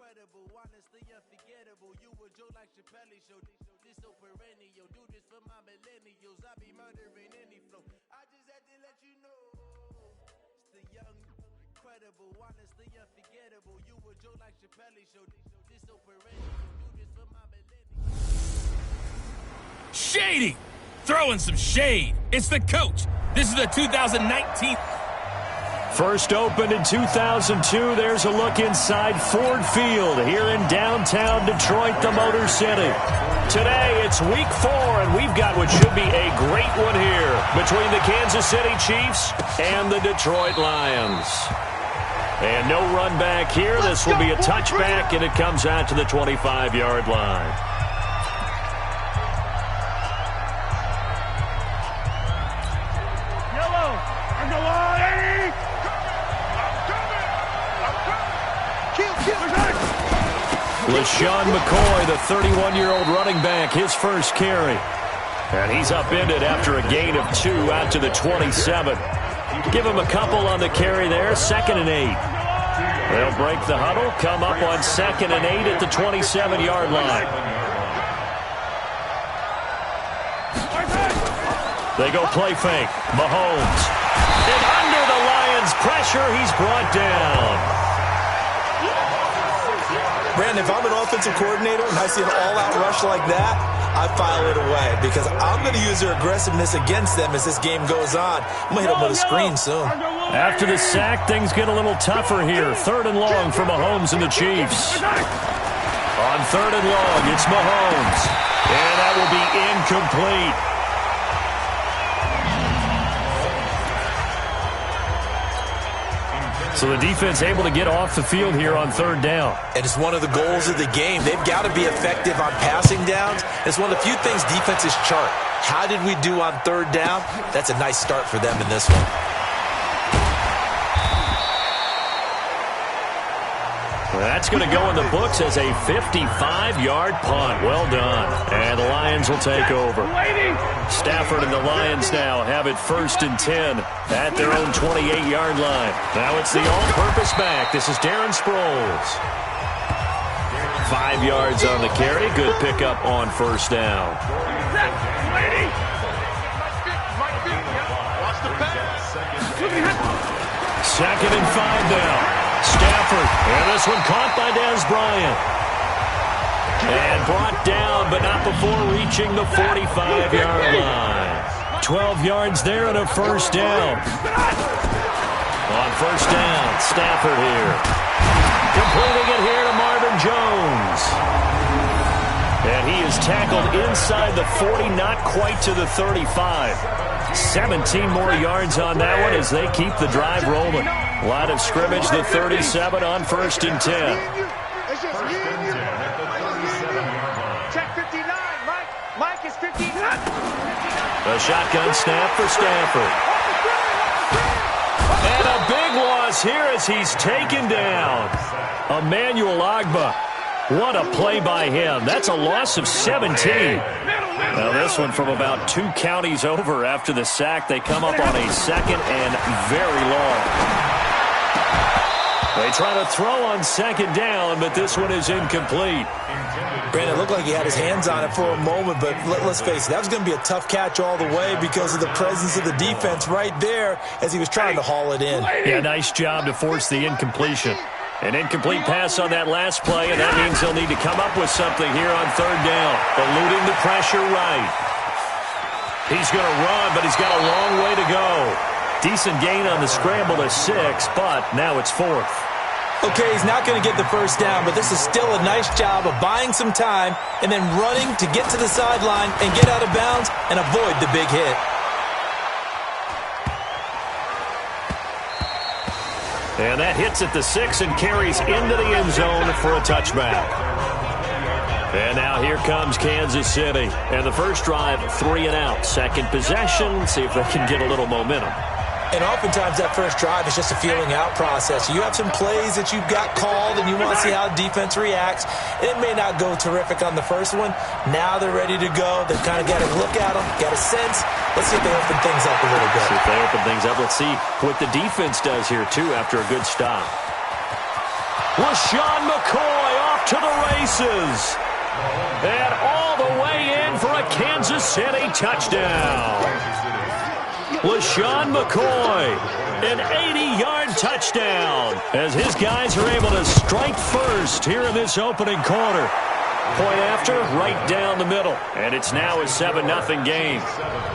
incredible, honestly unforgettable. You a joke like Chappelle show. This so perennial. Do this for my millennials. I be murdering any flow. I just had to let you know. It's the young, incredible, honestly unforgettable. You a joke like Chappelle show. This so perennial. Do this for my millennials. Shady! Throwing some shade. It's the coach. This is the 2019. First opened in 2002. There's a look inside Ford Field here in downtown Detroit, the Motor City. Today, it's week 4, and we've got what should be a great one here between the Kansas City Chiefs and the Detroit Lions. And no run back here. This will be a touchback, and it comes out to the 25-yard line. LaShawn McCoy, the 31-year-old running back, his first carry. And he's upended after a gain of 2 out to the 27. Give him a couple on the carry there, 2nd and 8. They'll break the huddle, come up on 2nd and 8 at the 27-yard line. They go play fake. Mahomes. And under the Lions' pressure, he's brought down. Brandon, if I'm an offensive coordinator and I see an all-out rush like that, I file it away because I'm going to use their aggressiveness against them as this game goes on. I'm going to hit them with a screen soon. After the sack, things get a little tougher here. 3rd and long for Mahomes and the Chiefs. On 3rd and long, it's Mahomes. And that will be incomplete. So the defense able to get off the field here on 3rd down. And it's one of the goals of the game. They've got to be effective on passing downs. It's one of the few things defenses chart. How did we do on 3rd down? That's a nice start for them in this one. That's going to go in the books as a 55-yard punt. Well done. And the Lions will take over. Stafford and the Lions now have it 1st and 10 at their own 28-yard line. Now it's the all-purpose back. This is Darren Sproles. 5 yards on the carry. Good pickup on 1st down. 2nd and 5 now. Stafford, and this one caught by Dez Bryant. And brought down, but not before reaching the 45-yard line. 12 yards there and a 1st down. On 1st down, Stafford here. Completing it here to Marvin Jones. And he is tackled inside the 40, not quite to the 35. 17 more yards on that one as they keep the drive rolling. Line of scrimmage, the 37 on 1st and 10. Check 59. Mike is 59. A shotgun snap for Stafford. And a big loss here as he's taken down. Emmanuel Ogbah. What a play by him. That's a loss of 17. Now this one from about 2 counties over after the sack. They come up on a 2nd and very long. They try to throw on 2nd down, but this one is incomplete. Brandon, it looked like he had his hands on it for a moment, but let's face it, that was going to be a tough catch all the way because of the presence of the defense right there as he was trying to haul it in. Yeah, nice job to force the incompletion. An incomplete pass on that last play, and that means he'll need to come up with something here on 3rd down. Eluding the pressure right. He's going to run, but he's got a long way to go. Decent gain on the scramble to 6, but now it's 4th. Okay, he's not going to get the 1st down, but this is still a nice job of buying some time and then running to get to the sideline and get out of bounds and avoid the big hit. And that hits at the 6 and carries into the end zone for a touchback. And now here comes Kansas City. And the first drive, 3 and out. 2nd possession, see if they can get a little momentum. And oftentimes that first drive is just a feeling out process. You have some plays that you've got called and you want to see how defense reacts. It may not go terrific on the first one. Now they're ready to go. They've kind of got a look at them, got a sense. Let's see if they open things up a little bit. See if they open things up. Let's see what the defense does here, too, after a good stop. LaShawn McCoy to the races. And all the way in for a Kansas City touchdown. LaShawn McCoy, an 80-yard touchdown, as his guys are able to strike first here in this opening quarter. Point after, right down the middle. And it's now a 7-0 game.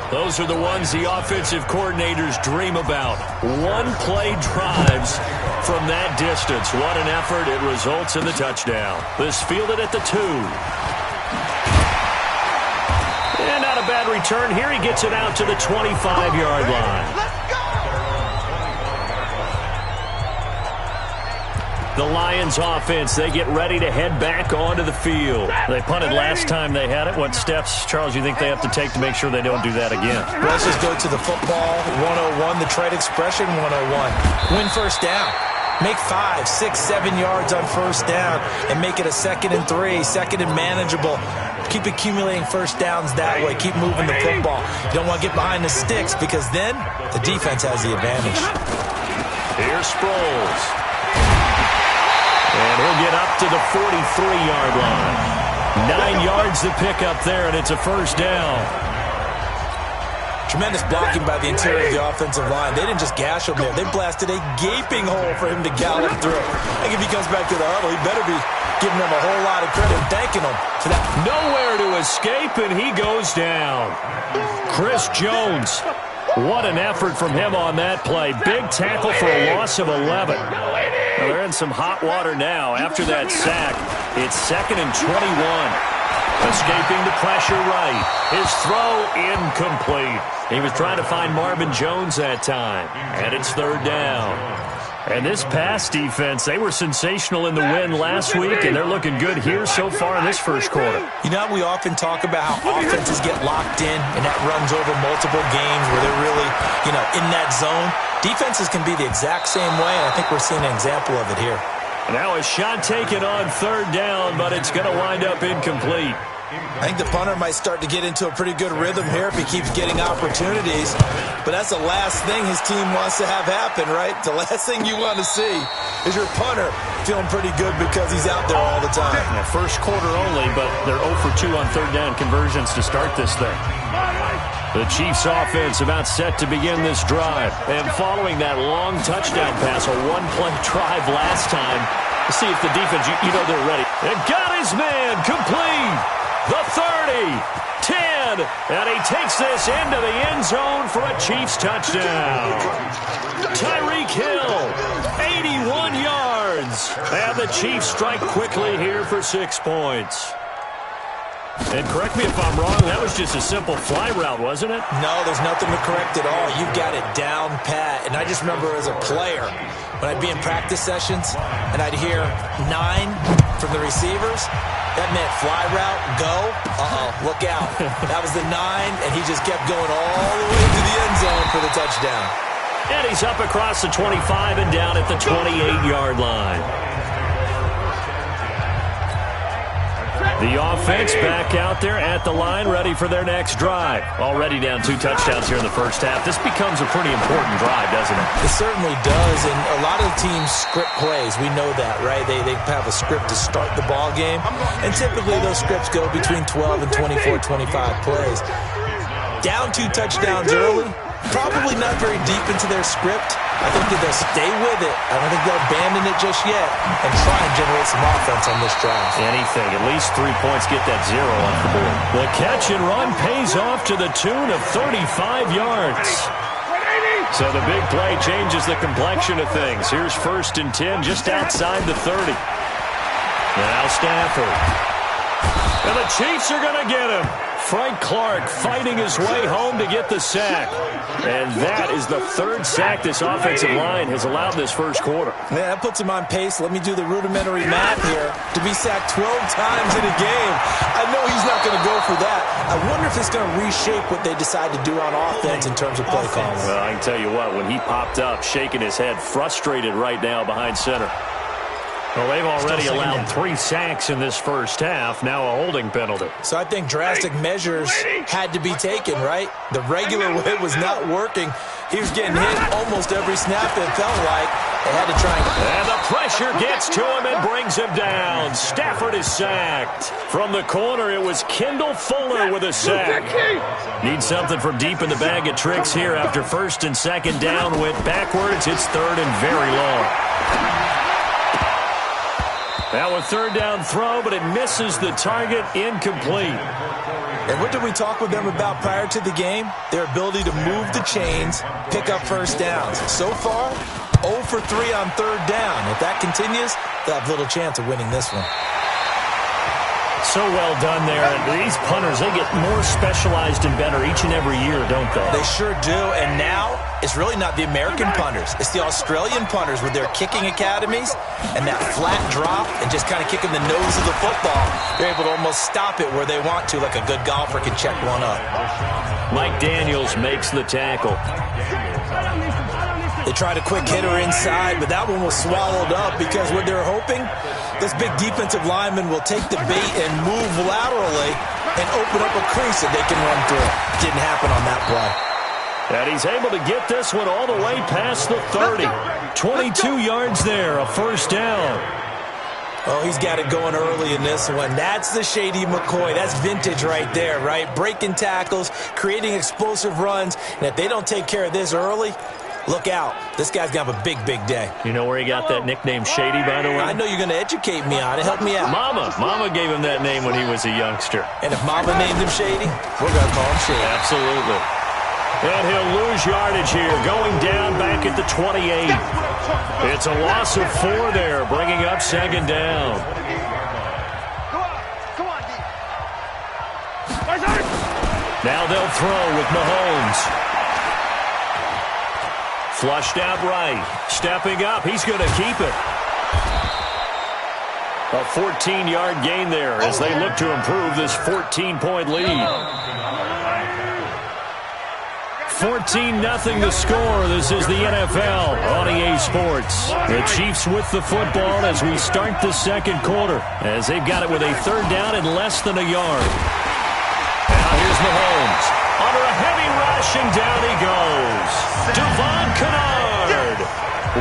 Those are the ones the offensive coordinators dream about. One-play drives from that distance. What an effort. It results in the touchdown. This fielded at the 2. And not a bad return here. He gets it out to the 25-yard line. The Lions offense, they get ready to head back onto the field. They punted last time they had it. What steps, Charles, you think they have to take to make sure they don't do that again? Let's just go to the football 101, the trade expression 101. Win first down. Make 5, 6, 7 yards on first down and make it a 2nd and 3, 2nd and manageable. Keep accumulating first downs that way. Keep moving the football. You don't want to get behind the sticks because then the defense has the advantage. Here's Sproles. And he'll get up to the 43-yard line. 9 yards to pick up there, and it's a first down. Tremendous blocking by the interior of the offensive line. They didn't just gash him there. They blasted a gaping hole for him to gallop through. I think if he comes back to the huddle, he better be giving them a whole lot of credit and thanking them for that. Nowhere to escape, and he goes down. Chris Jones. What an effort from him on that play. Big tackle for a loss of 11. Well, they're in some hot water now. After that sack, it's 2nd and 21. Escaping the pressure right. His throw incomplete. He was trying to find Marvin Jones that time. And it's 3rd down. And this pass defense, they were sensational in the win last week, and they're looking good here so far in this first quarter. You know, we often talk about how offenses get locked in, and that runs over multiple games where they're really, in that zone. Defenses can be the exact same way, and I think we're seeing an example of it here. Now a shot taken on 3rd down, but it's going to wind up incomplete. I think the punter might start to get into a pretty good rhythm here if he keeps getting opportunities. But that's the last thing his team wants to have happen, right? The last thing you want to see is your punter feeling pretty good because he's out there all the time. Yeah, first quarter only, but they're 0 for 2 on 3rd down conversions to start this thing. The Chiefs offense about set to begin this drive. And following that long touchdown pass, a one-play drive last time, to see if the defense, they're ready. And got his man complete. The 30, 10, and he takes this into the end zone for a Chiefs touchdown. Tyreek Hill, 81 yards. And the Chiefs strike quickly here for 6 points. And correct me if I'm wrong, that was just a simple fly route, wasn't it? No, there's nothing to correct at all. You've got it down pat. And I just remember as a player, when I'd be in practice sessions and I'd hear 9 from the receivers, that meant fly route, go, look out. That was the 9, and he just kept going all the way to the end zone for the touchdown. And he's up across the 25 and down at the 28-yard line. The offense back out there at the line, ready for their next drive. Already down 2 touchdowns here in the first half. This becomes a pretty important drive, doesn't it? It certainly does, and a lot of teams script plays. We know that, right? They have a script to start the ball game, and typically those scripts go between 12 and 24, 25 plays. Down 2 touchdowns early, probably not very deep into their script. I think that they'll stay with it. I don't think they'll abandon it just yet and try and generate some offense on this drive. Anything. At least 3 points, get that 0 off the board. The catch and run pays off to the tune of 35 yards. So the big play changes the complexion of things. Here's 1st and 10 just outside the 30. Now Stafford. And the Chiefs are going to get him. Frank Clark fighting his way home to get the sack. And that is the 3rd sack this offensive line has allowed this first quarter. Yeah, that puts him on pace. Let me do the rudimentary math here. To be sacked 12 times in a game, I know he's not going to go for that. I wonder if it's going to reshape what they decide to do on offense in terms of play calling. Well, I can tell you what, when he popped up, shaking his head, frustrated right now behind center. Well, they've already allowed 3 sacks in this first half, now a holding penalty. So I think drastic measures had to be taken, right? The regular way was not working. He was getting hit almost every snap, it felt like. They had to try and the pressure gets to him and brings him down. Stafford is sacked. From the corner, it was Kendall Fuller with a sack. Need something from deep in the bag of tricks here after 1st and 2nd down. Went backwards. It's 3rd and very long. Now a 3rd down throw, but it misses the target. Incomplete. And what did we talk with them about prior to the game? Their ability to move the chains, pick up 1st downs. So far, 0 for 3 on 3rd down. If that continues, they'll have little chance of winning this one. So well done there. These punters, they get more specialized and better each and every year, don't they? They sure do. And now, it's really not the American punters. It's the Australian punters with their kicking academies and that flat drop and just kind of kicking the nose of the football. They're able to almost stop it where they want to, like a good golfer can check one up. Mike Daniels makes the tackle. They tried a quick hitter inside, but that one was swallowed up because what they're hoping, this big defensive lineman will take the bait and move laterally and open up a crease that they can run through. Didn't happen on that play. And he's able to get this one all the way past the 30. 22 yards there, a 1st down. Oh, he's got it going early in this one. That's the Shady McCoy. That's vintage right there, right? Breaking tackles, creating explosive runs. And if they don't take care of this early, look out. This guy's going to have a big, big day. You know where he got that nickname Shady, by the way? I know you're going to educate me on it. Help me out. Mama gave him that name when he was a youngster. And if Mama named him Shady, we're going to call him Shady. Absolutely. And he'll lose yardage here, going down back at the 28. It's a loss of 4 there, bringing up 2nd down. Come on, D. Now they'll throw with Mahomes. Flushed out right. Stepping up. He's going to keep it. A 14-yard gain there as they look to improve this 14-point lead. 14-0 the score. This is the NFL on EA Sports. The Chiefs with the football as we start the 2nd quarter, as they've got it with a 3rd down and less than a yard. Now here's Mahomes. Under a heavy rush, and down he goes. Devon Kennard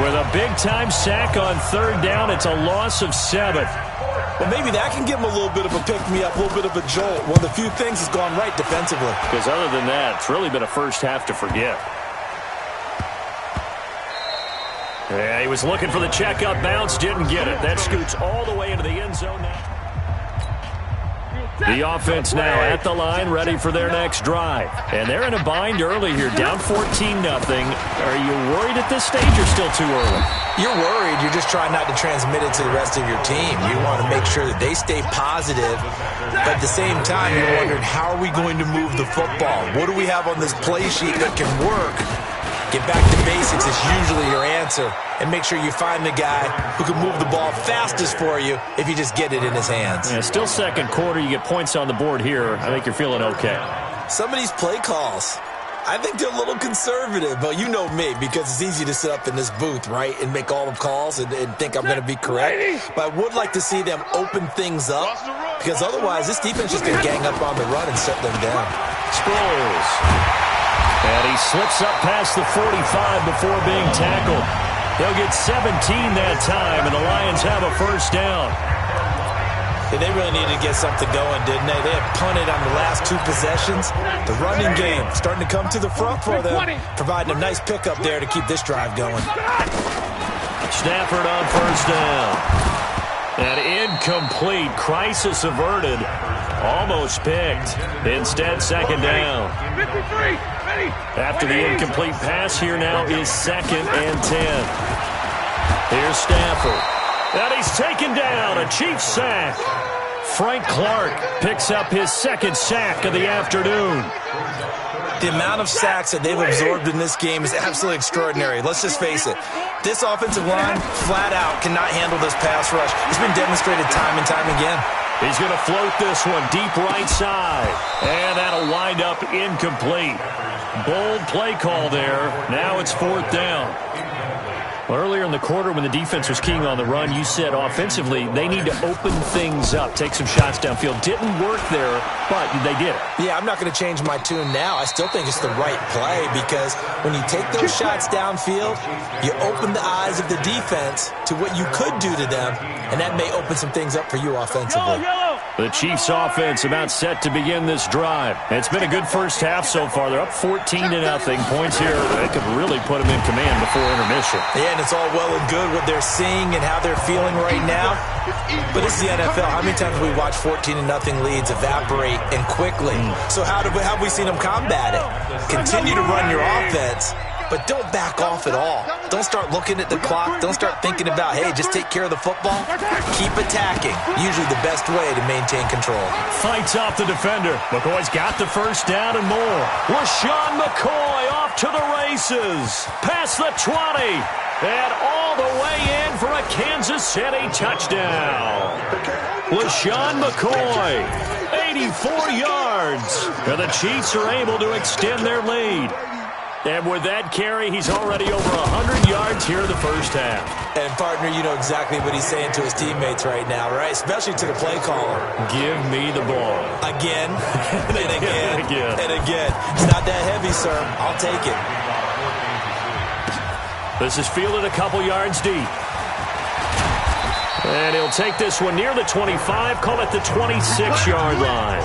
with a big-time sack on 3rd down. It's a loss of 7. Well, maybe that can give him a little bit of a pick-me-up, a little bit of a jolt. One of the few things has gone right defensively. Because other than that, it's really been a first half to forget. Yeah, he was looking for the check-up bounce, didn't get it. That scoots all the way into the end zone now. The offense now at the line, ready for their next drive. And they're in a bind early here, down 14-0. Are you worried at this stage or still too early? You're worried. You're just trying not to transmit it to the rest of your team. You want to make sure that they stay positive. But at the same time, you're wondering, how are we going to move the football? What do we have on this play sheet that can work? Get back to basics is usually your answer. And make sure you find the guy who can move the ball fastest for you if you just get it in his hands. Yeah, still 2nd quarter. You get points on the board here. I think you're feeling okay. Some of these play calls, I think they're a little conservative. But you know me, because it's easy to sit up in this booth, right, and make all the calls and think I'm going to be correct. But I would like to see them open things up, because otherwise this defense is just going to gang up on the run and shut them down. Sproles. And he slips up past the 45 before being tackled. They'll get 17 that time, and the Lions have a 1st down. Yeah, they really needed to get something going, didn't they? They had punted on the last 2 possessions. The running game starting to come to the front for them, providing a nice pickup there to keep this drive going. Stafford on 1st down. And incomplete. Crisis averted. Almost picked. Instead, 2nd down. After the incomplete pass, here now is 2nd and 10. Here's Stafford. And he's taken down. A Chiefs sack. Frank Clark picks up his 2nd sack of the afternoon. The amount of sacks that they've absorbed in this game is absolutely extraordinary. Let's just face it. This offensive line, flat out, cannot handle this pass rush. It's been demonstrated time and time again. He's going to float this one deep right side. And that'll wind up incomplete. Bold play call there. Now it's 4th down. Earlier in the quarter when the defense was keying on the run, you said offensively they need to open things up, take some shots downfield. Didn't work there, but they did it. Yeah, I'm not going to change my tune now. I still think it's the right play because when you take those shots downfield, you open the eyes of the defense to what you could do to them, and that may open some things up for you offensively. The Chiefs offense about set to begin this drive. It's been a good first half so far. They're up 14-0. Points here, they could really put them in command before intermission. Yeah, and it's all well and good what they're seeing and how they're feeling right now. But it's the NFL. How many times have we watched 14-0 leads evaporate and quickly? So how have we seen them combat it? Continue to run your offense, but don't back off at all. Don't start looking at the clock. Don't start thinking about, hey, just take care of the football. Keep attacking. Usually the best way to maintain control. Fights off the defender. McCoy's got the first down and more. LaShawn McCoy off to the races. Past the 20. And all the way in for a Kansas City touchdown. LaShawn McCoy, 84 yards. And the Chiefs are able to extend their lead. And with that carry, he's already over 100 yards here in the first half. And, partner, you know exactly what he's saying to his teammates right now, right? Especially to the play caller. Give me the ball. Again, and again, and again. It's not that heavy, sir. I'll take it. This is fielded a couple yards deep. And he'll take this one near the 25, call it the 26-yard line.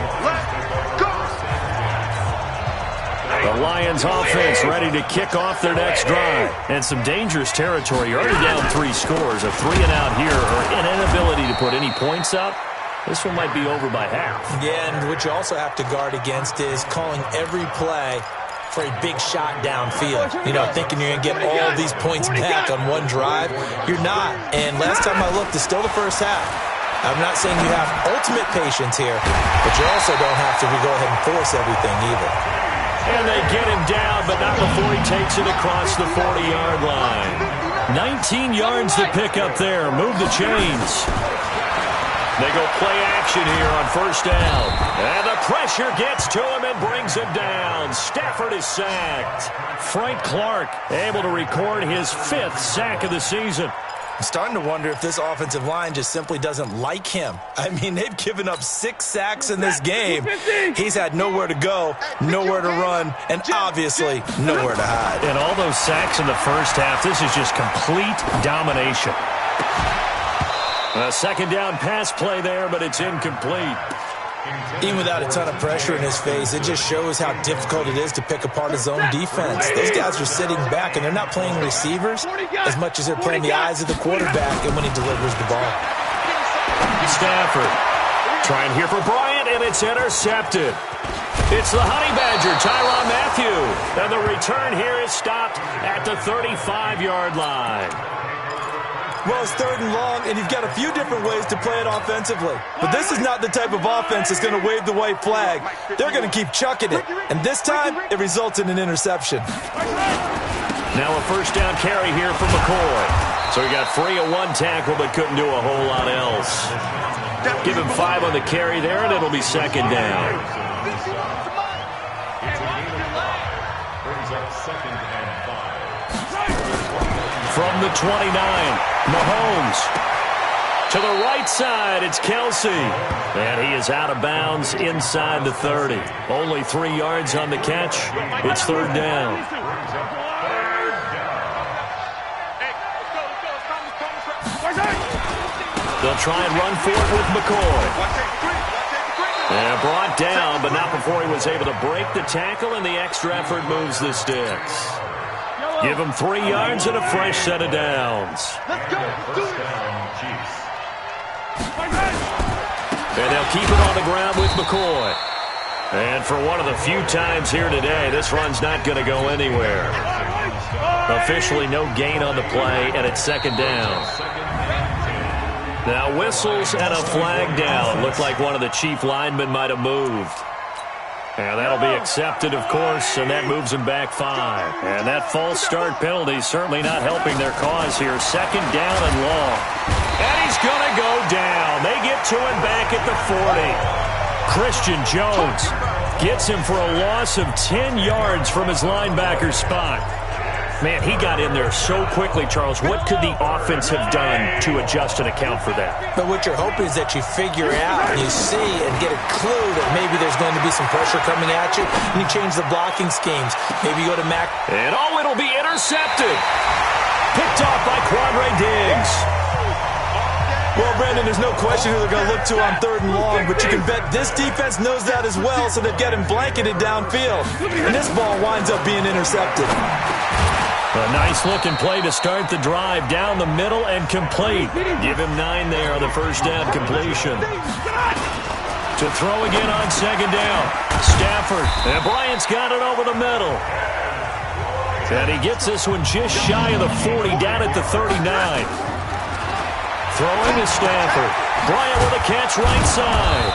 The Lions offense ready to kick off their next drive. And some dangerous territory. You're already down 3 scores. A 3-and-out here or an inability to put any points up. This one might be over by half. Yeah, and what you also have to guard against is calling every play for a big shot downfield. You know, thinking you're going to get all these points back on one drive. You're not. And last time I looked, it's still the first half. I'm not saying you have ultimate patience here, but you also don't have to go ahead and force everything either. And they get him down, but not before he takes it across the 40-yard line. 19 yards to pick up there. Move the chains. They go play action here on first down. And the pressure gets to him and brings him down. Stafford is sacked. Frank Clark able to record his 5th sack of the season. I'm starting to wonder if this offensive line just simply doesn't like him. I mean, they've given up 6 sacks in this game. He's had nowhere to go, nowhere to run, and obviously nowhere to hide. And all those sacks in the first half, this is just complete domination. A second down pass play there, but it's incomplete. Even without a ton of pressure in his face, it just shows how difficult it is to pick apart his own defense. Those guys are sitting back, and they're not playing receivers as much as they're playing the eyes of the quarterback and when he delivers the ball. Stafford trying here for Bryant, and it's intercepted. It's the Honey Badger, Tyrann Mathieu. And the return here is stopped at the 35-yard line. Well, it's 3rd and long, and you've got a few different ways to play it offensively. But this is not the type of offense that's going to wave the white flag. They're going to keep chucking it. And this time, it results in an interception. Now a first down carry here for McCoy. So he got free of 1 tackle, but couldn't do a whole lot else. Give him 5 on the carry there, and it'll be second down. From the 29, Mahomes. To the right side, it's Kelsey. And he is out of bounds inside the 30. Only 3 yards on the catch. It's 3rd down. They'll try and run for it with McCoy. And brought down, but not before he was able to break the tackle, and the extra effort moves the sticks. Give him 3 yards and a fresh set of downs. And they'll keep it on the ground with McCoy. And for one of the few times here today, this run's not going to go anywhere. Officially no gain on the play, and it's 2nd down. Now whistles and a flag down. Looked like one of the chief linemen might have moved. And that'll be accepted, of course, and that moves him back 5. And that false start penalty certainly not helping their cause here. 2nd down and long. And he's going to go down. They get to him back at the 40. Christian Jones gets him for a loss of 10 yards from his linebacker spot. Man, he got in there so quickly, Charles. What could the offense have done to adjust and account for that? But what you're hoping is that you figure out and you see and get a clue that maybe there's going to be some pressure coming at you, and you change the blocking schemes. Maybe you go to Mac. And it'll be intercepted. Picked off by Quandre Diggs. Well, Brandon, there's no question who they're going to look to on 3rd and long, but you can bet this defense knows that as well, so they've got him blanketed downfield. And this ball winds up being intercepted. A nice-looking play to start the drive down the middle and complete. Give him 9 there on the first down completion. To throw again on 2nd down. Stafford. And Bryant's got it over the middle. And he gets this one just shy of the 40, down at the 39. Throwing is Stafford. Bryant with a catch right side.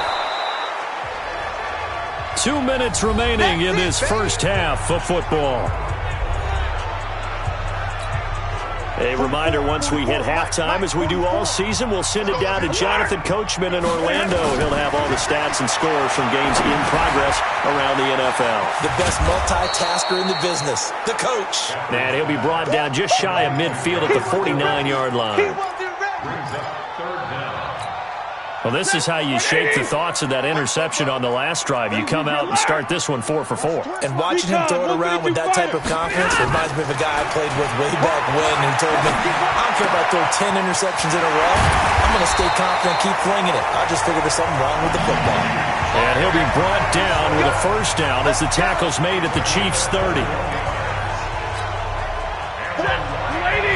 2 minutes remaining in this first half of football. A reminder, once we hit halftime, as we do all season, we'll send it down to Jonathan Coachman in Orlando. He'll have all the stats and scores from games in progress around the NFL. The best multitasker in the business, the coach. And he'll be brought down just shy of midfield at the 49-yard line. Well, this is how you shape the thoughts of that interception on the last drive. You come out and start this one 4 for 4. And watching him throw it around with that type of confidence reminds me of a guy I played with way back when who told me, I don't care if I throw 10 interceptions in a row. I'm going to stay confident, keep flinging it. I just figured there's something wrong with the football. And he'll be brought down with a first down as the tackle's made at the Chiefs' 30.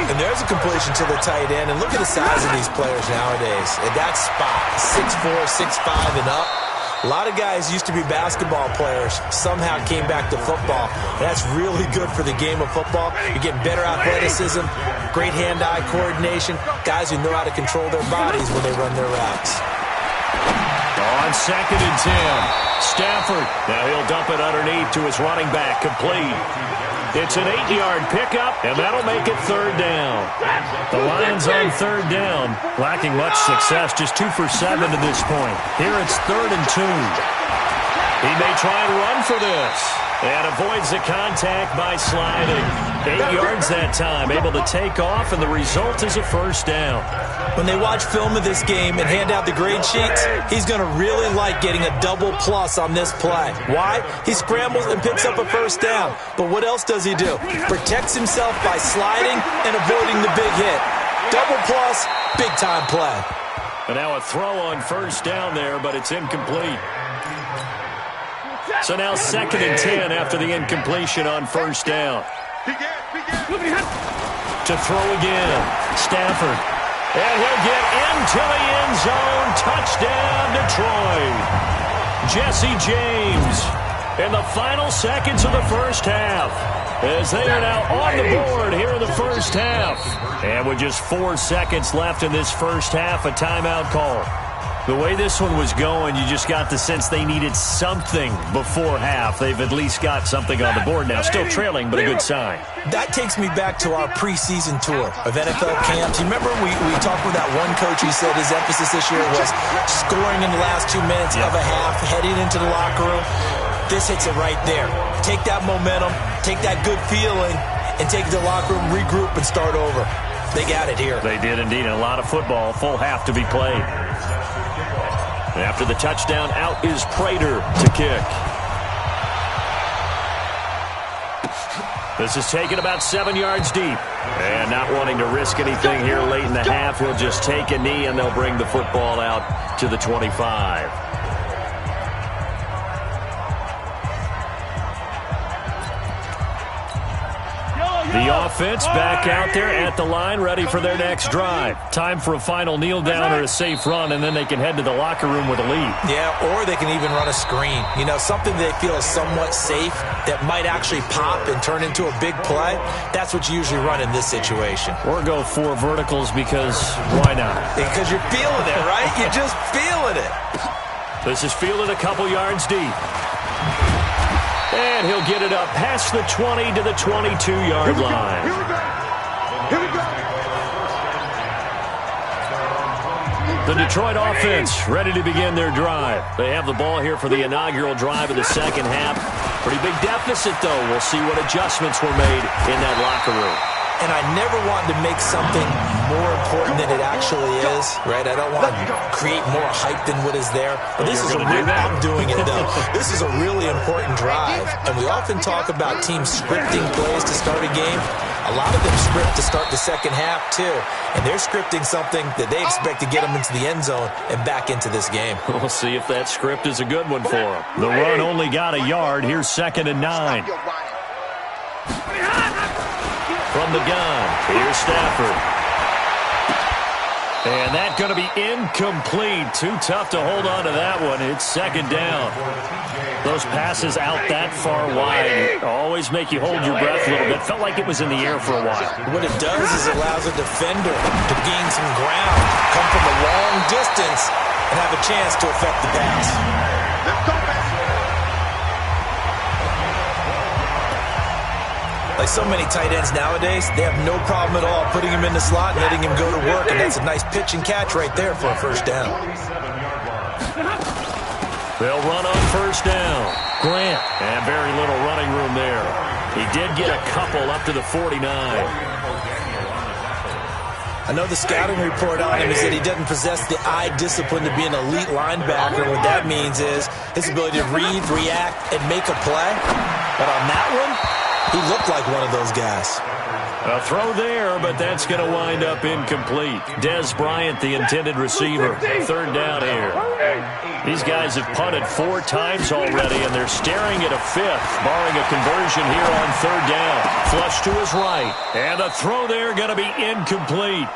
And there's a completion to the tight end. And look at the size of these players nowadays. At that spot, 6'4", 6'5", and up. A lot of guys used to be basketball players, somehow came back to football. That's really good for the game of football. You're getting better athleticism, great hand-eye coordination, guys who know how to control their bodies when they run their routes. On 2nd and 10, Stafford. Now he'll dump it underneath to his running back, complete. It's an 8-yard pickup, and that'll make it 3rd down. The Lions on 3rd down, lacking much success, just 2 for 7 to this point. Here it's 3rd and 2. He may try and run for this, and avoids the contact by sliding. 8 yards that time, able to take off, and the result is a first down. When they watch film of this game and hand out the grade sheets, he's going to really like getting a double plus on this play. Why? He scrambles and picks up a first down. But what else does he do? Protects himself by sliding and avoiding the big hit. Double plus, big-time play. And now a throw on first down there, but it's incomplete. So now 2nd and 10 after the incompletion on first down. To throw again, Stafford. And he'll get into the end zone. Touchdown, Detroit. Jesse James in the final seconds of the first half, as they are now on the board here in the first half. And with just 4 seconds left in this first half, a timeout call. The way this one was going, you just got the sense they needed something before half. They've at least got something on the board now. Still trailing, but a good sign. That takes me back to our preseason tour of NFL camps. You remember we talked with that one coach who said his emphasis this year was scoring in the last 2 minutes of a half, heading into the locker room. This hits it right there. Take that momentum, take that good feeling, and take it to the locker room, regroup, and start over. They got it here. They did indeed. A lot of football, full half to be played. And after the touchdown, out is Prater to kick. This is taken about 7 yards deep. And not wanting to risk anything here late in the half, he'll just take a knee, and they'll bring the football out to the 25. The offense back out there at the line, ready for their next drive. Time for a final kneel down or a safe run, and then they can head to the locker room with a lead. Yeah, or they can even run a screen. You know, something they feel is somewhat safe that might actually pop and turn into a big play. That's what you usually run in this situation. Or go 4 verticals because why not? Because you're feeling it, right? You're just feeling it. This is fielded a couple yards deep. And he'll get it up past the 20 to the 22-yard line. Here we go. Here we go. The Detroit offense ready to begin their drive. They have the ball here for the inaugural drive of the second half. Pretty big deficit, though. We'll see what adjustments were made in that locker room. And I never wanted to make something more important than it actually is, right? I don't want to create more hype than what is there. But this is I'm doing it, though. This is a really important drive. And we often talk about teams scripting plays to start a game. A lot of them script to start the second half, too. And they're scripting something that they expect to get them into the end zone and back into this game. We'll see if that script is a good one for them. The run only got a yard. Here's 2nd and 9. From the gun, here's Stafford. And that's going to be incomplete. Too tough to hold on to that one. It's 2nd down. Those passes out that far wide always make you hold your breath a little bit. Felt like it was in the air for a while. What it does is it allows a defender to gain some ground, come from a long distance, and have a chance to affect the pass. Like so many tight ends nowadays, they have no problem at all putting him in the slot and letting him go to work, and that's a nice pitch and catch right there for a first down. They'll run on first down. Grant, and very little running room there. He did get a couple up to the 49. I know the scouting report on him is that he doesn't possess the eye discipline to be an elite linebacker. What that means is his ability to read, react, and make a play. But on that one, he looked like one of those guys. A throw there, but that's going to wind up incomplete. Dez Bryant, the intended receiver. 3rd down here. These guys have punted 4 times already, and they're staring at a 5th, barring a conversion here on 3rd down. Flush to his right, and a throw there going to be incomplete.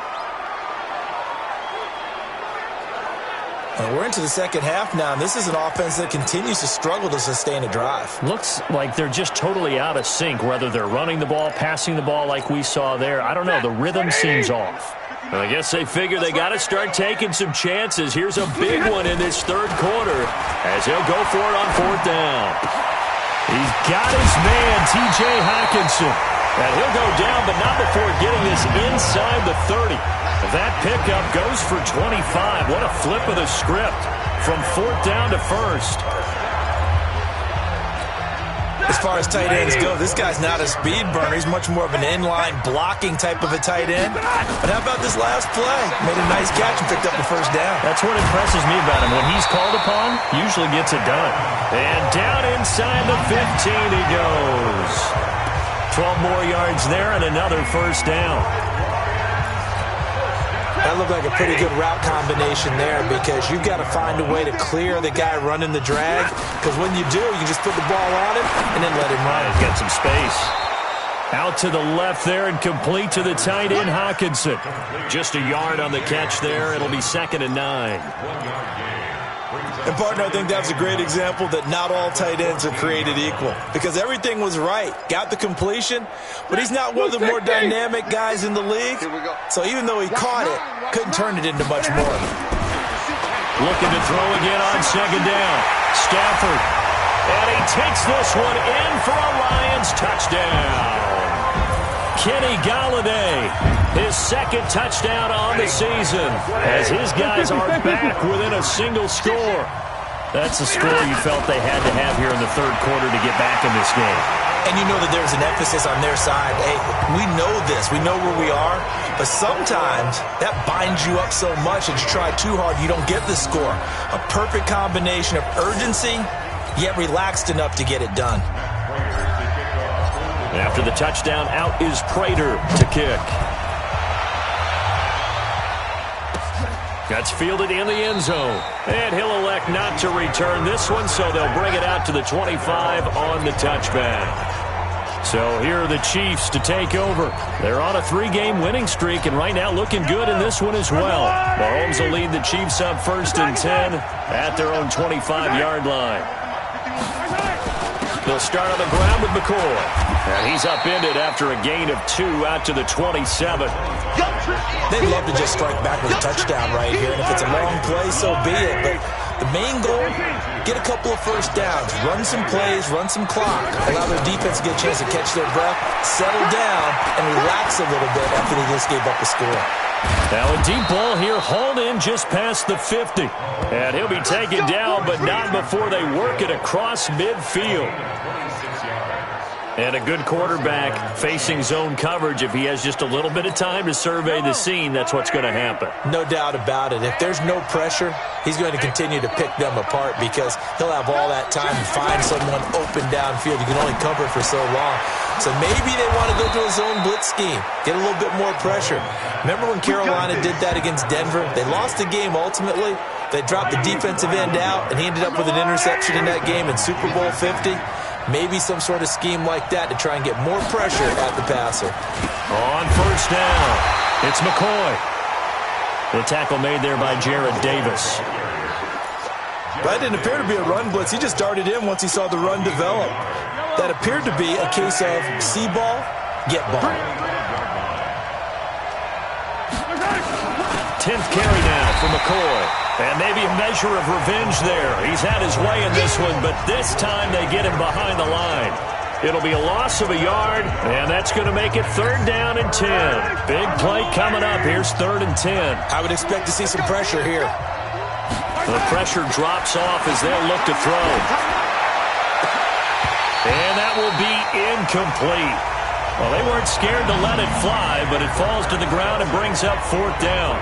We're into the second half now, and this is an offense that continues to struggle to sustain a drive. Looks like they're just totally out of sync, whether they're running the ball, passing the ball like we saw there. I don't know. The rhythm seems off. I guess they figure they got to start taking some chances. Here's a big one in this 3rd quarter as he'll go for it on 4th down. He's got his man, T.J. Hawkinson. And he'll go down, but not before getting this inside the 30. That pickup goes for 25. What a flip of the script from 4th down to 1st. As far as tight ends go, this guy's not a speed burner. He's much more of an inline blocking type of a tight end. But how about this last play? Made a nice catch and picked up the 1st down. That's what impresses me about him. When he's called upon, usually gets it done. And down inside the 15 he goes. 12 more yards there and another 1st down. That looked like a pretty good route combination there because you've got to find a way to clear the guy running the drag, because when you do, you just put the ball on him and then let him run. He's got some space. Out to the left there and complete to the tight end, Hawkinson. Just a yard on the catch there. It'll be 2nd and 9. And, partner, I think that was a great example that not all tight ends are created equal, because everything was right. Got the completion, but he's not one of the more dynamic guys in the league. So even though he caught it, couldn't turn it into much more. Looking to throw again on 2nd down. Stafford. And he takes this one in for a Lions touchdown. Kenny Golladay, his 2nd touchdown on the season, as his guys are back within a single score. That's a score you felt they had to have here in the 3rd quarter to get back in this game. And you know that there's an emphasis on their side. Hey, we know this. We know where we are. But sometimes that binds you up so much that you try too hard, you don't get the score. A perfect combination of urgency, yet relaxed enough to get it done. After the touchdown, out is Prater to kick. That's fielded in the end zone. And he'll elect not to return this one, so they'll bring it out to the 25 on the touchback. So here are the Chiefs to take over. They're on a 3-game winning streak, and right now looking good in this one as well. Mahomes will lead the Chiefs up 1st and 10 at their own 25-yard line. They'll start on the ground with McCoy. And he's upended after a gain of 2 out to the 27. They'd love to just strike back with a touchdown right here, and if it's a long play, so be it. But the main goal, get a couple of 1st downs, run some plays, run some clock, allow their defense to get a chance to catch their breath, settle down, and relax a little bit after they just gave up a score. Now a deep ball here, hauled in just past the 50. And he'll be taken down, but not before they work it across midfield. And a good quarterback facing zone coverage, if he has just a little bit of time to survey the scene, that's what's going to happen. No doubt about it. If there's no pressure, he's going to continue to pick them apart because he'll have all that time to find someone open downfield. You can only cover for so long. So maybe they want to go to a zone blitz scheme, get a little bit more pressure. Remember when Carolina did that against Denver? They lost the game ultimately. They dropped the defensive end out, and he ended up with an interception in that game in Super Bowl 50. Maybe some sort of scheme like that to try and get more pressure at the passer. On first down, it's McCoy. The tackle made there by Jared Davis. That didn't appear to be a run blitz. He just darted in once he saw the run develop. That appeared to be a case of see ball, get ball. 10th carry now for McCoy. And maybe a measure of revenge there. He's had his way in this one, but this time they get him behind the line. It'll be a loss of a yard, and that's going to make it 3rd down and 10. Big play coming up. Here's 3rd and 10. I would expect to see some pressure here. The pressure drops off as they'll look to throw. And that will be incomplete. Well, they weren't scared to let it fly, but it falls to the ground and brings up 4th down.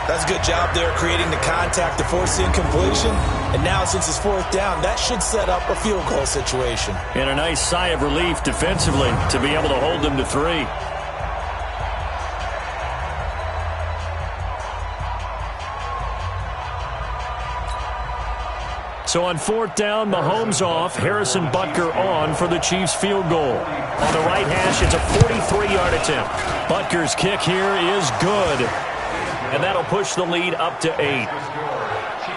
That's a good job there creating the contact to force the incompletion. And now since it's 4th down, that should set up a field goal situation. And a nice sigh of relief defensively to be able to hold them to 3. So on 4th down, Mahomes off, Harrison Butker on for the Chiefs field goal. On the right hash, it's a 43-yard attempt. Butker's kick here is good. And that'll push the lead up to 8.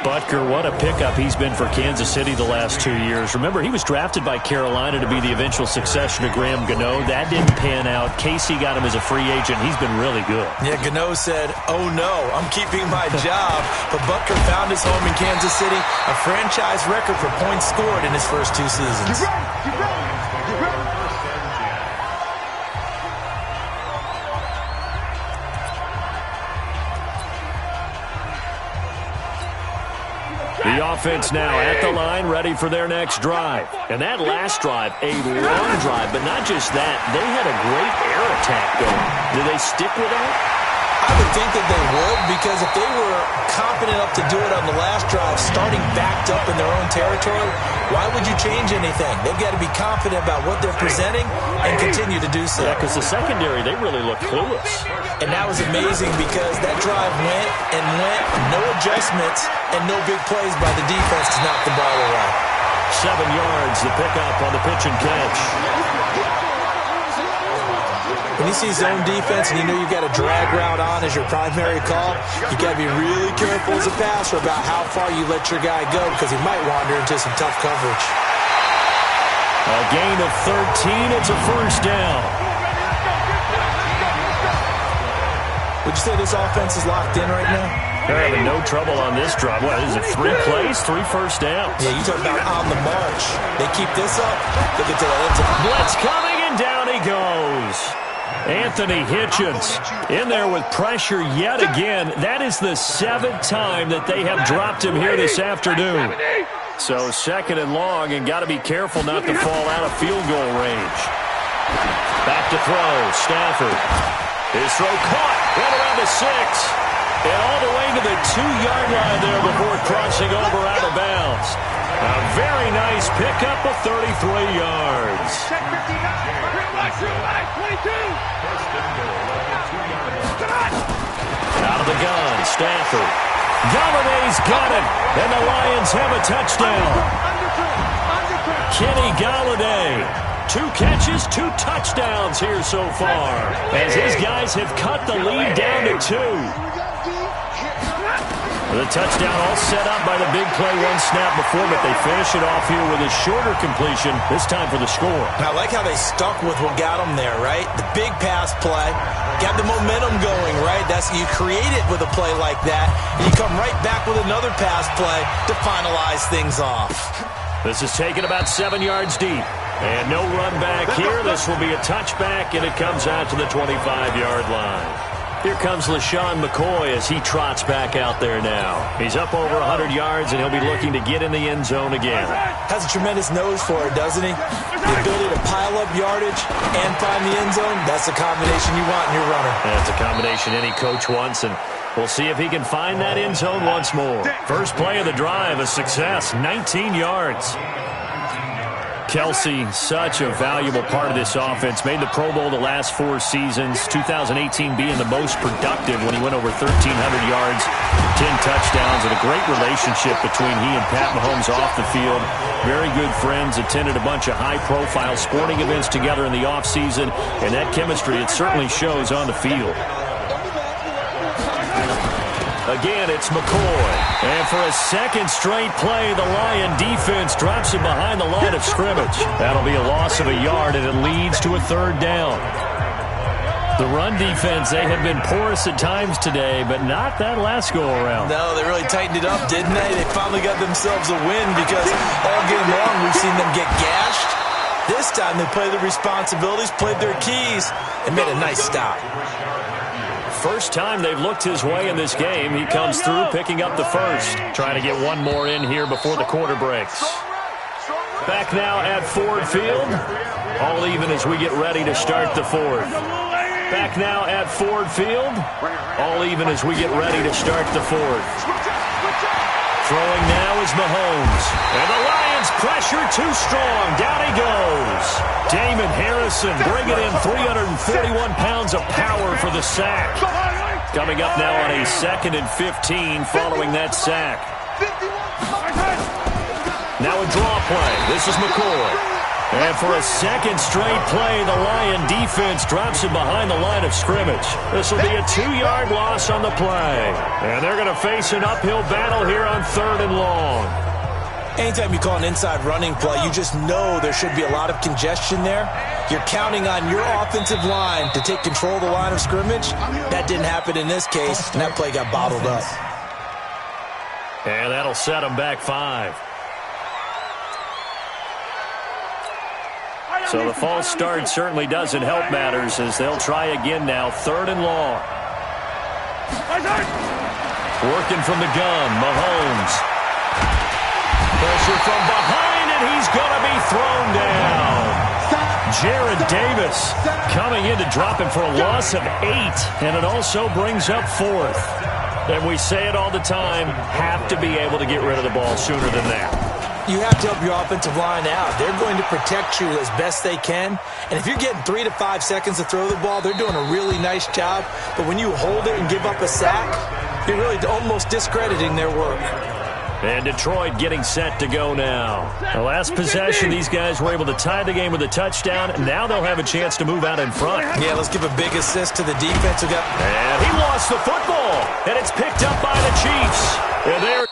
Butker, what a pickup he's been for Kansas City the last 2 years. Remember, he was drafted by Carolina to be the eventual successor to Graham Gano. That didn't pan out. Casey got him as a free agent. He's been really good. Yeah, Gano said, oh no, I'm keeping my job. But Butker found his home in Kansas City, a franchise record for points scored in his first 2 seasons. The offense now at the line, ready for their next drive. And that last drive, a long drive, but not just that. They had a great air attack going. Do they stick with that? I would think that they would, because if they were confident enough to do it on the last drive, starting backed up in their own territory, why would you change anything? They've got to be confident about what they're presenting and continue to do so. Yeah, because the secondary, they really look clueless. And that was amazing because that drive went and went, no adjustments, and no big plays by the defense to knock the ball away. 7 yards, the pickup on the pitch and catch. When you see zone defense and you know you've got a drag route on as your primary call, you've got to be really careful as a passer about how far you let your guy go because he might wander into some tough coverage. A gain of 13, it's a 1st down. Would you say this offense is locked in right now? They're having no trouble on this drive. What is it, 3 plays, 3 first downs? Yeah, you talk about on the march. They keep this up, they get to the end zone. Blitz coming, and down he goes. Anthony Hitchens in there with pressure yet again. That is the 7th time that they have dropped him here this afternoon. So 2nd and long, and got to be careful not to fall out of field goal range. Back to throw, Stafford. His throw caught, right around the 6. And all the way to the 2-yard line there before crossing over out of bounds. A very nice pickup of 33 yards. Out of the gun, Stafford. Galladay's got it, and the Lions have a touchdown. Kenny Galladay. 2 catches, 2 touchdowns here so far, as his guys have cut the lead down to 2. The touchdown all set up by the big play 1 snap before, but they finish it off here with a shorter completion, this time for the score. I like how they stuck with what got them there, right? The big pass play, got the momentum going, right? That's you create it with a play like that, and you come right back with another pass play to finalize things off. This is taken about 7 yards deep. And no run back here. This will be a touchback, and it comes out to the 25-yard line. Here comes LaShawn McCoy as he trots back out there now. He's up over 100 yards, and he'll be looking to get in the end zone again. Has a tremendous nose for it, doesn't he? The ability to pile up yardage and find the end zone, that's the combination you want in your runner. That's a combination any coach wants, and we'll see if he can find that end zone once more. First play of the drive, a success, 19 yards. Kelsey, such a valuable part of this offense. Made the Pro Bowl the last 4 seasons. 2018 being the most productive when he went over 1,300 yards, 10 touchdowns, and a great relationship between he and Pat Mahomes off the field. Very good friends, attended a bunch of high-profile sporting events together in the offseason, and that chemistry, it certainly shows on the field. Again, it's McCoy. And for a second straight play, the Lion defense drops him behind the line of scrimmage. That'll be a loss of a yard, and it leads to a 3rd down. The run defense, they have been porous at times today, but not that last go-around. No, they really tightened it up, didn't they? They finally got themselves a win because all game long we've seen them get gashed. This time they played the responsibilities, played their keys, and made a nice stop. First time they've looked his way in this game. He comes through picking up the first. Trying to get one more in here before the quarter breaks. Back now at Ford Field. All even as we get ready to start the 4th. Back now at Ford Field. All even as we get ready to start the 4th. Throwing now is Mahomes. And the Lions pressure too strong. Down he goes. Damon Harrison bringing in 341 pounds of power for the sack. Coming up now on a 2nd and 15 following that sack. Now a draw play. This is McCoy. And for a second straight play, the Lion defense drops him behind the line of scrimmage. This will be a 2-yard loss on the play. And they're going to face an uphill battle here on 3rd and long. Anytime you call an inside running play, you just know there should be a lot of congestion there. You're counting on your offensive line to take control of the line of scrimmage. That didn't happen in this case, and that play got bottled up. And that'll set them back 5. So the false start certainly doesn't help matters as they'll try again now, 3rd and long. Working from the gun, Mahomes. Pressure from behind, and he's going to be thrown down. Jared Davis coming in to drop him for a loss of 8, and it also brings up 4th. And we say it all the time, have to be able to get rid of the ball sooner than that. You have to help your offensive line out. They're going to protect you as best they can. And if you're getting 3 to 5 seconds to throw the ball, they're doing a really nice job. But when you hold it and give up a sack, you're really almost discrediting their work. And Detroit getting set to go now. The last possession, these guys were able to tie the game with a touchdown. Now they'll have a chance to move out in front. Yeah, let's give a big assist to the defense. And he lost the football. And it's picked up by the Chiefs. And there.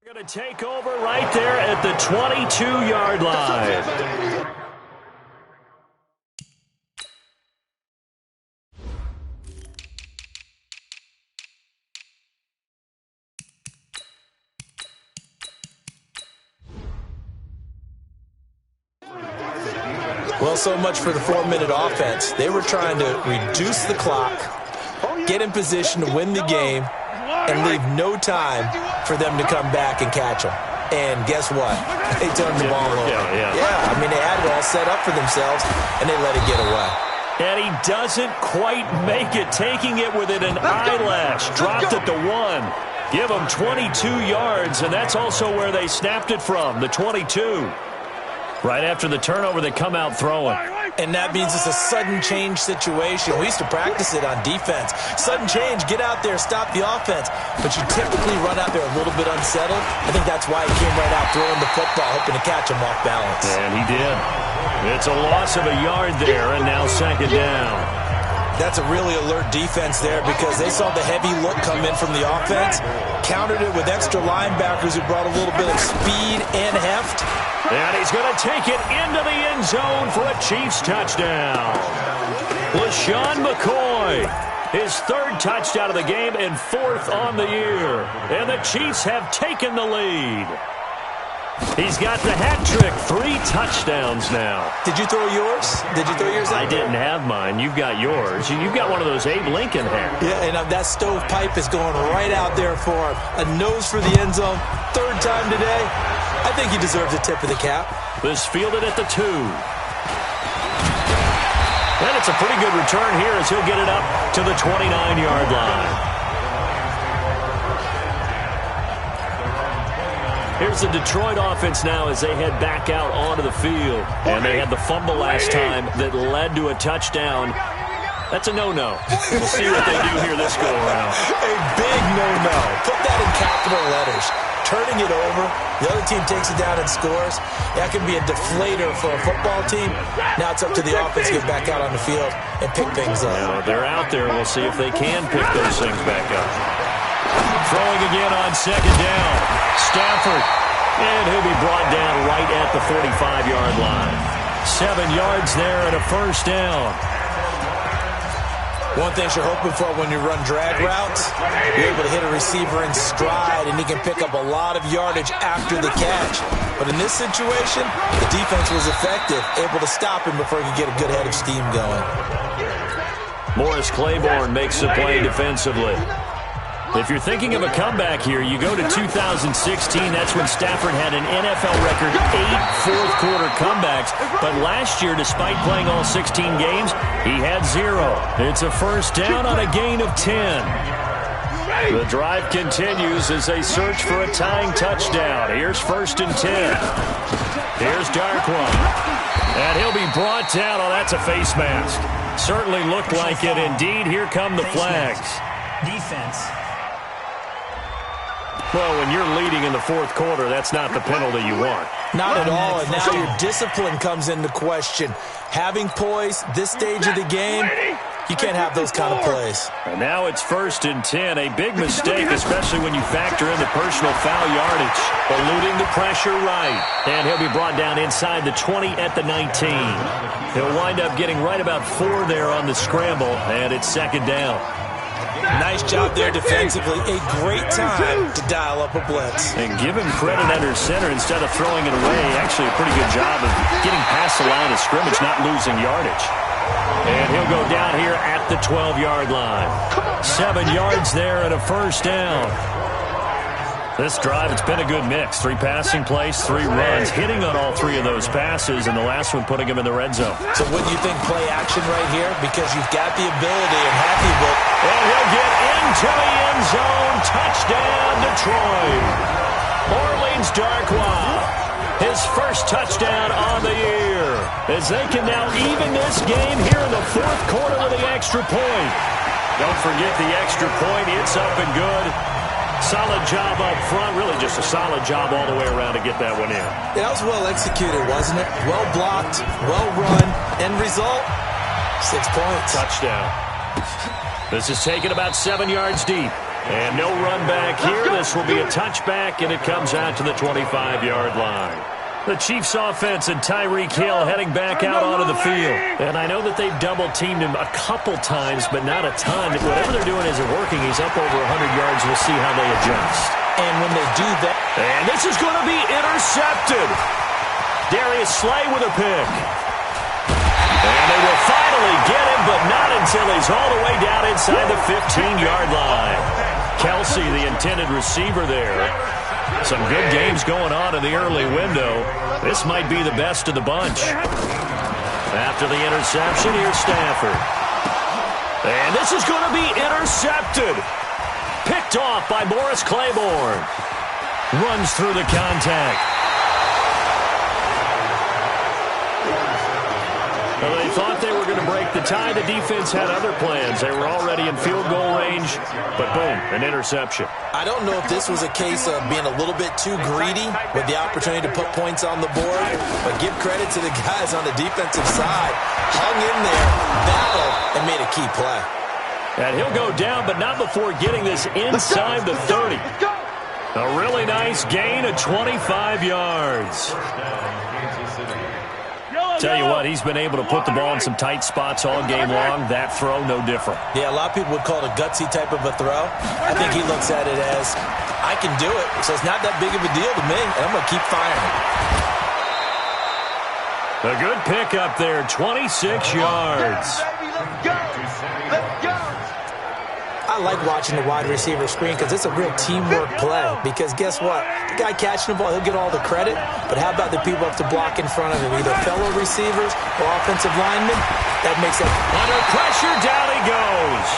Going to take over right there at the 22-yard line. Well, so much for the 4-minute offense. They were trying to reduce the clock, get in position to win the game, and leave no time for them to come back and catch them. And guess what? They turned the ball over. Yeah, I mean, they had it all set up for themselves, and they let it get away. And he doesn't quite make it, taking it within an eyelash. Dropped it to 1. Give them 22 yards, and that's also where they snapped it from, the 22. Right after the turnover, they come out throwing. And that means it's a sudden change situation. We used to practice it on defense. Sudden change, get out there, stop the offense. But you typically run out there a little bit unsettled. I think that's why he came right out throwing the football, hoping to catch him off balance. And he did. It's a loss of a yard there, and now 2nd down. That's a really alert defense there because they saw the heavy look come in from the offense, countered it with extra linebackers who brought a little bit of speed and heft. And he's going to take it into the end zone for a Chiefs touchdown. LaShawn McCoy, his 3rd touchdown of the game and 4th on the year. And the Chiefs have taken the lead. He's got the hat trick. 3 touchdowns now. Did you throw yours? Did you throw yours out I didn't have mine. You've got yours. You've got one of those Abe Lincoln hats. Yeah, and that stovepipe is going right out there for him. A nose for the end zone. 3rd time today. I think he deserves a tip of the cap. This fielded at the 2. And it's a pretty good return here as he'll get it up to the 29-yard line. Here's the Detroit offense now as they head back out onto the field. And they had the fumble last time that led to a touchdown. That's a no-no. We'll see what they do here this go-around. A big no-no. Put that in capital letters. Turning it over, the other team takes it down and scores. That can be a deflator for a football team. Now it's up to the offense to get back out on the field and pick things up. Now, they're out there. We'll see if they can pick those things back up. Throwing again on 2nd down. Stafford. And he'll be brought down right at the 45-yard line. 7 yards there and a 1st down. One thing you're hoping for when you run drag routes, you're able to hit a receiver in stride, and he can pick up a lot of yardage after the catch. But in this situation, the defense was effective, able to stop him before he could get a good head of steam going. Morris Claiborne makes the play defensively. If you're thinking of a comeback here, you go to 2016. That's when Stafford had an NFL record 8 fourth-quarter comebacks. But last year, despite playing all 16 games, he had 0. It's a 1st down on a gain of 10. The drive continues as they search for a tying touchdown. Here's 1st and 10. Here's Darkwan. And he'll be brought down. Oh, that's a face mask. Certainly looked like it. Indeed, here come the flags. Defense. Well, when you're leading in the 4th quarter, that's not the penalty you want. Not at all, and now your discipline comes into question. Having poise this stage of the game, you can't have those kind of plays. And now it's 1st and 10. A big mistake, especially when you factor in the personal foul yardage. Eluding the pressure right. And he'll be brought down inside the 20 at the 19. He'll wind up getting right about 4 there on the scramble, and it's 2nd down. Nice job there defensively. A great time to dial up a blitz. And give him credit under center instead of throwing it away. Actually a pretty good job of getting past the line of scrimmage, not losing yardage. And he'll go down here at the 12-yard line. 7 yards there and a 1st down. This drive, it's been a good mix. 3 passing plays, 3 runs, hitting on all 3 of those passes, and the last one putting him in the red zone. So wouldn't you think play action right here? Because you've got the ability and have the ability. And he'll get into the end zone. Touchdown, Detroit. Orleans Darkwan. His 1st touchdown on the year. As they can now even this game here in the 4th quarter with the extra point. Don't forget the extra point. It's up and good. Solid job up front. Really just a solid job all the way around to get that one in. That was well executed, wasn't it? Well blocked, well run. End result, 6 points. Touchdown. This is taken about 7 yards deep. And no run back here. This will be a touchback, and it comes out to the 25-yard line. The Chiefs offense and Tyreek Hill heading back out onto the field. And I know that they've double-teamed him a couple times, but not a ton. Whatever they're doing isn't working. He's up over 100 yards. We'll see how they adjust. And when they do that... And this is going to be intercepted. Darius Slay with a pick. And they will finally get him, but not until he's all the way down inside the 15-yard line. Kelsey, the intended receiver there. Some good games going on in the early window. This might be the best of the bunch. After the interception, here's Stafford. And this is going to be intercepted. Picked off by Morris Claiborne. Runs through the contact. Well, they thought they were going to break the tie. The defense had other plans. They were already in field goal range, but boom, an interception. I don't know if this was a case of being a little bit too greedy with the opportunity to put points on the board, but give credit to the guys on the defensive side. Hung in there, battled, and made a key play. And he'll go down, but not before getting this inside the 30. A really nice gain of 25 yards. Tell you what, he's been able to put the ball in some tight spots all game long. That throw, no different. Yeah, a lot of people would call it a gutsy type of a throw. I think he looks at it as, I can do it, so it's not that big of a deal to me, and I'm going to keep firing. A good pick up there, 26 yards. Let's go. Let's go. I like watching the wide receiver screen because it's a real teamwork play. Because guess what? The guy catching the ball, he'll get all the credit. But how about the people up to block in front of him? Either fellow receivers or offensive linemen. That makes it. Under pressure, down he goes.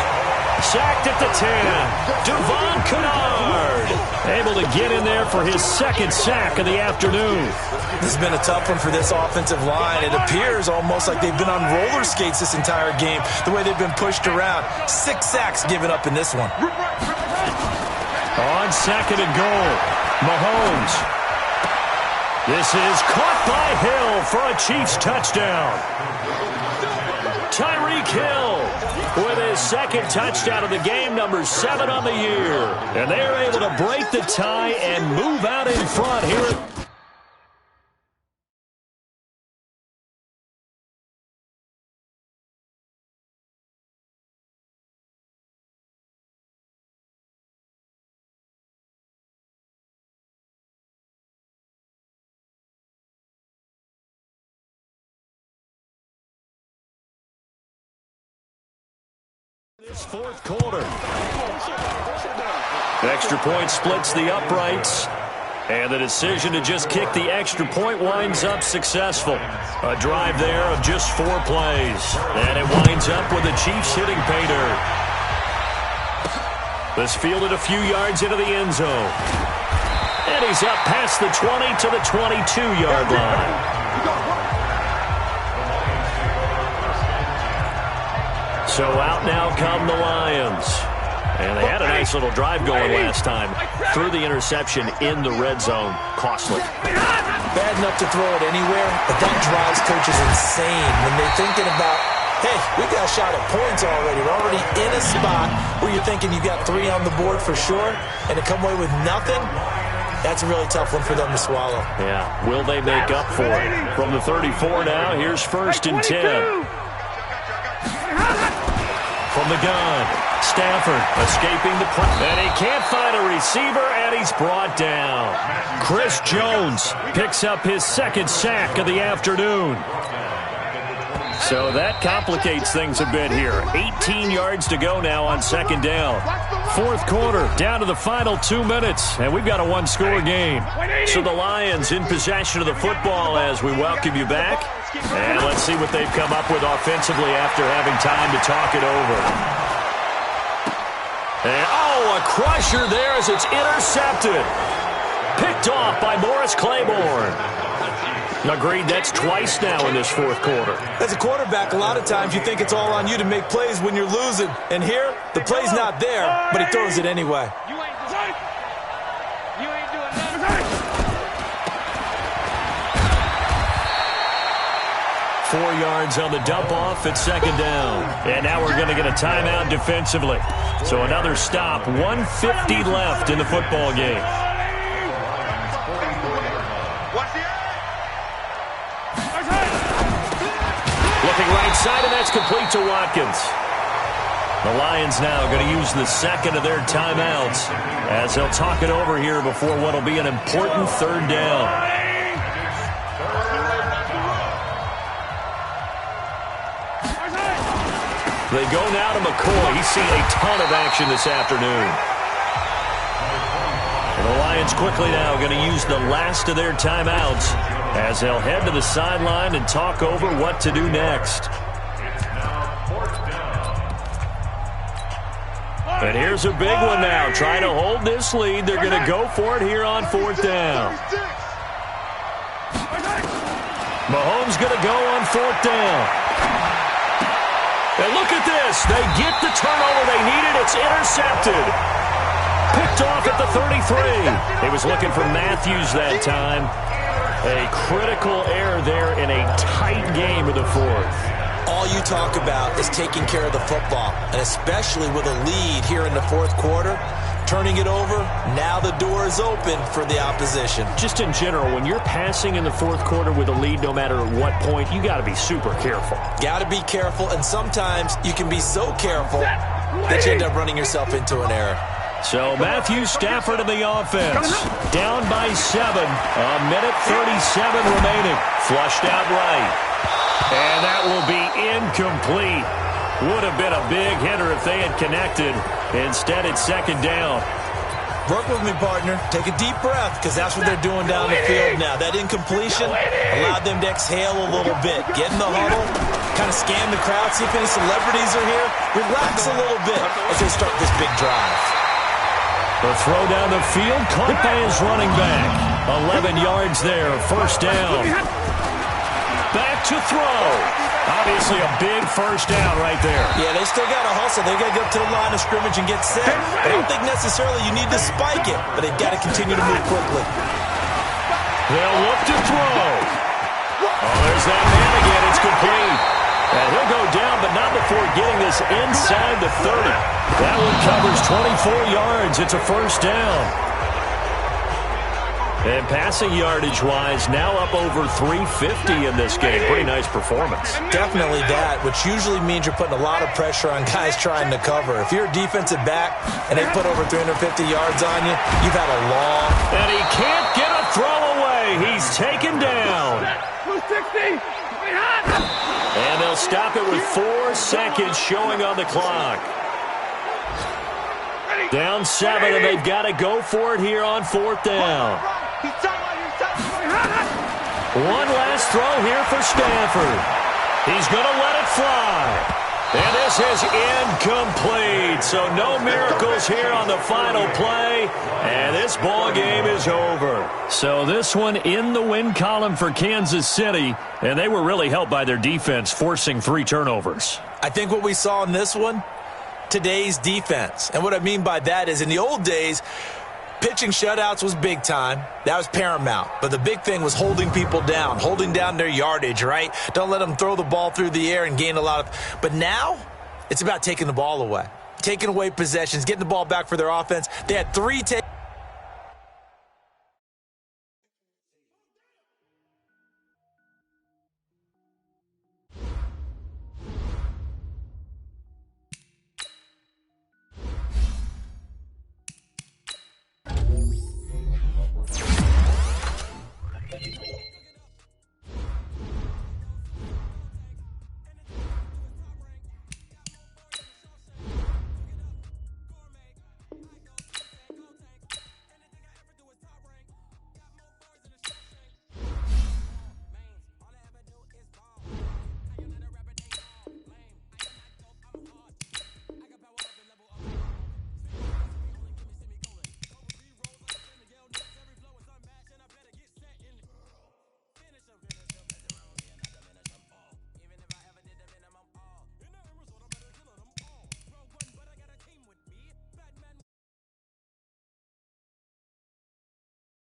Sacked at the 10. Devon Kennard able to get in there for his second sack of the afternoon. This has been a tough one for this offensive line. It appears almost like they've been on roller skates this entire game, the way they've been pushed around. 6 sacks given up in this one. On second and goal, Mahomes. This is caught by Hill for a Chiefs touchdown. Tyreek Hill with his second touchdown of the game, number 7 on the year. And they're able to break the tie and move out in front here. This fourth quarter. Extra point splits the uprights. And the decision to just kick the extra point winds up successful. A drive there of just 4 plays. And it winds up with the Chiefs hitting pay dirt. This fielded a few yards into the end zone. And he's up past the 20 to the 22-yard line. So out now come the Lions. And they had a nice little drive going last time. Threw the interception in the red zone. Costly. Bad enough to throw it anywhere, but that drives coaches insane when they're thinking about, hey, we got a shot at points already. We're already in a spot where you're thinking you got 3 on the board for sure, and to come away with nothing, that's a really tough one for them to swallow. Yeah, will they make up for it? From the 34 now, here's 1st and 10. From the gun, Stafford escaping the press. And he can't find a receiver, and he's brought down. Chris Jones picks up his 2nd sack of the afternoon. So that complicates things a bit here. 18 yards to go now on 2nd down. 4th quarter, down to the final 2 minutes, and we've got a 1-score game. So the Lions in possession of the football as we welcome you back. And let's see what they've come up with offensively after having time to talk it over. And, a crusher there as it's intercepted. Picked off by Morris Claiborne. Agreed, that's twice now in this 4th quarter. As a quarterback, a lot of times you think it's all on you to make plays when you're losing. And here, the play's not there, but he throws it anyway. You ain't doing nothing. 4 yards on the dump-off at 2nd down. And now we're going to get a timeout defensively. So another stop, 1:50 left in the football game. Looking right side, and that's complete to Watkins. The Lions now going to use the 2nd of their timeouts as they'll talk it over here before what will be an important 3rd down. They go now to McCoy. He's seen a ton of action this afternoon. And the Lions quickly now going to use the last of their timeouts as they'll head to the sideline and talk over what to do next. And here's a big one now. Trying to hold this lead. They're going to go for it here on 4th down. Mahomes going to go on 4th down. And look at this. They get the turnover they needed. It's intercepted. Picked off at the 33. He was looking for Matthews that time. A critical error there in a tight game of the 4th. All you talk about is taking care of the football, and especially with a lead here in the 4th quarter. turning it over. Now the door is open for the opposition. Just in general, when you're passing in the fourth quarter with a lead, no matter at what point, you got to be super careful. Got to be careful, and sometimes you can be so careful that you end up running yourself into an error. So Matthew Stafford in the offense. Down by 7. A minute 37 remaining. Flushed out right. And that will be incomplete. Would have been a big hitter if they had connected. Instead, it's second down. Work with me, partner. Take a deep breath, because that's what they're doing down the field now. That incompletion allowed them to exhale a little bit. Get in the huddle, kind of scan the crowd, see if any celebrities are here. Relax a little bit as they start this big drive. The throw down the field, caught by his running back. 11 yards there, first down. Back to throw. Obviously a big first down right there. Yeah, they still got to hustle. They got to get up to the line of scrimmage and get set. I don't think necessarily you need to spike it, but they've got to continue to move quickly. They'll look to throw. Oh, there's that man again. It's complete. And he'll go down, but not before getting this inside the 30. That one covers 24 yards. It's a first down. And passing yardage-wise, now up over 350 in this game. Pretty nice performance. Definitely that, which usually means you're putting a lot of pressure on guys trying to cover. If you're a defensive back and they put over 350 yards on you, you've had a long... And he can't get a throw away. He's taken down. And they'll stop it with 4 seconds showing on the clock. Down 7, and they've got to go for it here on 4th down. One last throw here for Stafford. He's going to let it fly. And this is incomplete. So no miracles here on the final play. And this ball game is over. So this one in the win column for Kansas City. And they were really helped by their defense, forcing 3 turnovers. I think what we saw in this one, today's defense. And what I mean by that is in the old days, pitching shutouts was big time. That was paramount. But the big thing was holding people down, holding down their yardage, right? Don't let them throw the ball through the air and gain a lot of... But now, it's about taking the ball away. Taking away possessions, getting the ball back for their offense. They had 3 takes.